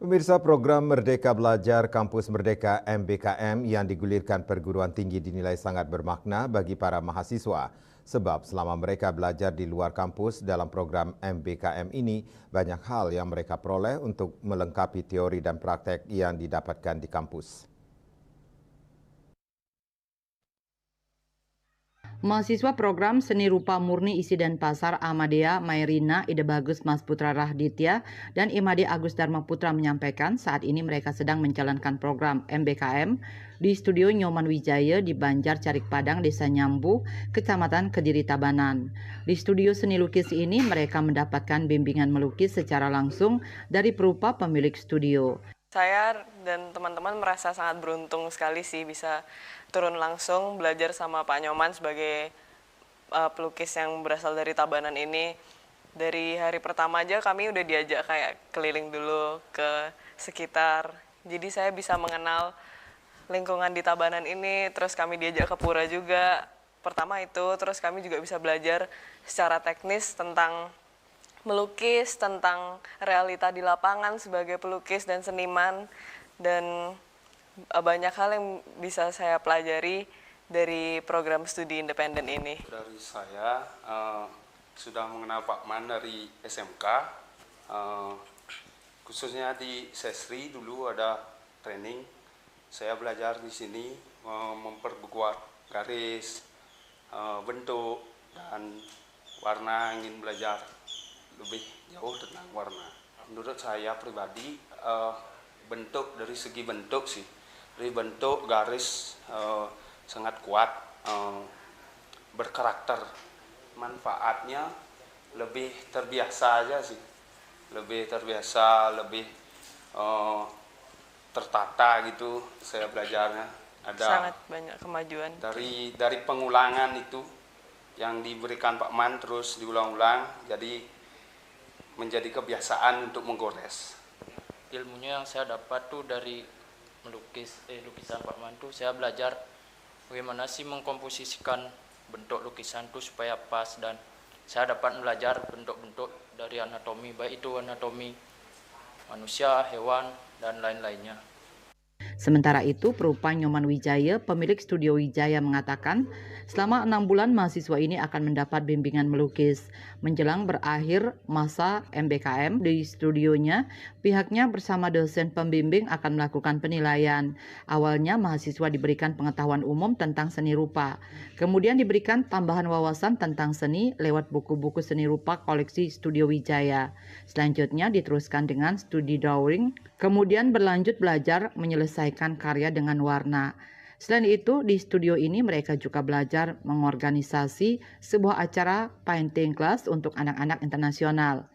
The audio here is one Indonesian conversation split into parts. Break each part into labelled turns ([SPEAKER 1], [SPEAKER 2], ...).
[SPEAKER 1] Pemirsa, program Merdeka Belajar Kampus Merdeka MBKM yang digulirkan perguruan tinggi dinilai sangat bermakna bagi para mahasiswa. Sebab selama mereka belajar di luar kampus dalam program MBKM ini, banyak hal yang mereka peroleh untuk melengkapi teori dan praktek yang didapatkan di kampus.
[SPEAKER 2] Mahasiswa program Seni Rupa Murni Isi Denpasar Amadea Mairina Ide Bagus Mas Putra Rahditya dan Imade Agus Dharma Putra menyampaikan saat ini mereka sedang menjalankan program MBKM di Studio Nyoman Wijaya di Banjar Carik Padang, Desa Nyambu, Kecamatan Kediri Tabanan. Di studio seni lukis ini mereka mendapatkan bimbingan melukis secara langsung dari perupa pemilik studio.
[SPEAKER 3] Saya dan teman-teman merasa sangat beruntung sekali sih bisa turun langsung belajar sama Pak Nyoman sebagai pelukis yang berasal dari Tabanan ini. Dari hari pertama aja kami udah diajak kayak keliling dulu ke sekitar. Jadi saya bisa mengenal lingkungan di Tabanan ini, terus kami diajak ke pura juga. Pertama itu, terus kami juga bisa belajar secara teknis tentang melukis, tentang realita di lapangan sebagai pelukis dan seniman, dan banyak hal yang bisa saya pelajari dari program studi independen ini.
[SPEAKER 4] Dari saya sudah mengenal Pak Man dari SMK, khususnya di Sesri dulu ada training. Saya belajar di sini memperkuat garis, bentuk, dan warna. Ingin belajar lebih jauh tentang warna. Menurut saya pribadi, bentuk dari segi bentuk sih, dari bentuk garis sangat kuat, berkarakter. Manfaatnya lebih terbiasa aja sih, lebih terbiasa, lebih tertata gitu. Saya belajarnya ada
[SPEAKER 3] sangat banyak kemajuan
[SPEAKER 4] dari pengulangan itu yang diberikan Pak Man terus diulang-ulang, jadi menjadi kebiasaan untuk menggores.
[SPEAKER 5] Ilmunya yang saya dapat tuh dari lukisan Pak Man tuh, saya belajar bagaimana sih mengkomposisikan bentuk lukisan tuh supaya pas, dan saya dapat belajar bentuk-bentuk dari anatomi, baik itu anatomi manusia, hewan, dan lain-lainnya.
[SPEAKER 2] Sementara itu, perupa Nyoman Wijaya, pemilik studio Wijaya mengatakan, selama 6 bulan mahasiswa ini akan mendapat bimbingan melukis. Menjelang berakhir masa MBKM di studionya, pihaknya bersama dosen pembimbing akan melakukan penilaian. Awalnya mahasiswa diberikan pengetahuan umum tentang seni rupa. Kemudian diberikan tambahan wawasan tentang seni lewat buku-buku seni rupa koleksi studio Wijaya. Selanjutnya diteruskan dengan studi drawing, kemudian berlanjut belajar menyelesaikan karya dengan warna. Selain itu, di studio ini mereka juga belajar mengorganisasi sebuah acara painting class untuk anak-anak internasional.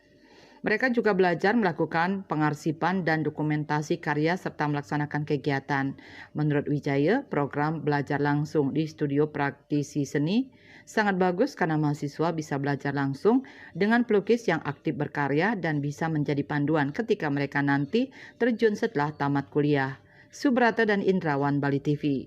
[SPEAKER 2] Mereka juga belajar melakukan pengarsipan dan dokumentasi karya serta melaksanakan kegiatan. Menurut Wijaya, program belajar langsung di studio praktisi seni sangat bagus karena mahasiswa bisa belajar langsung dengan pelukis yang aktif berkarya dan bisa menjadi panduan ketika mereka nanti terjun setelah tamat kuliah. Subrata dan Indrawan, Bali TV.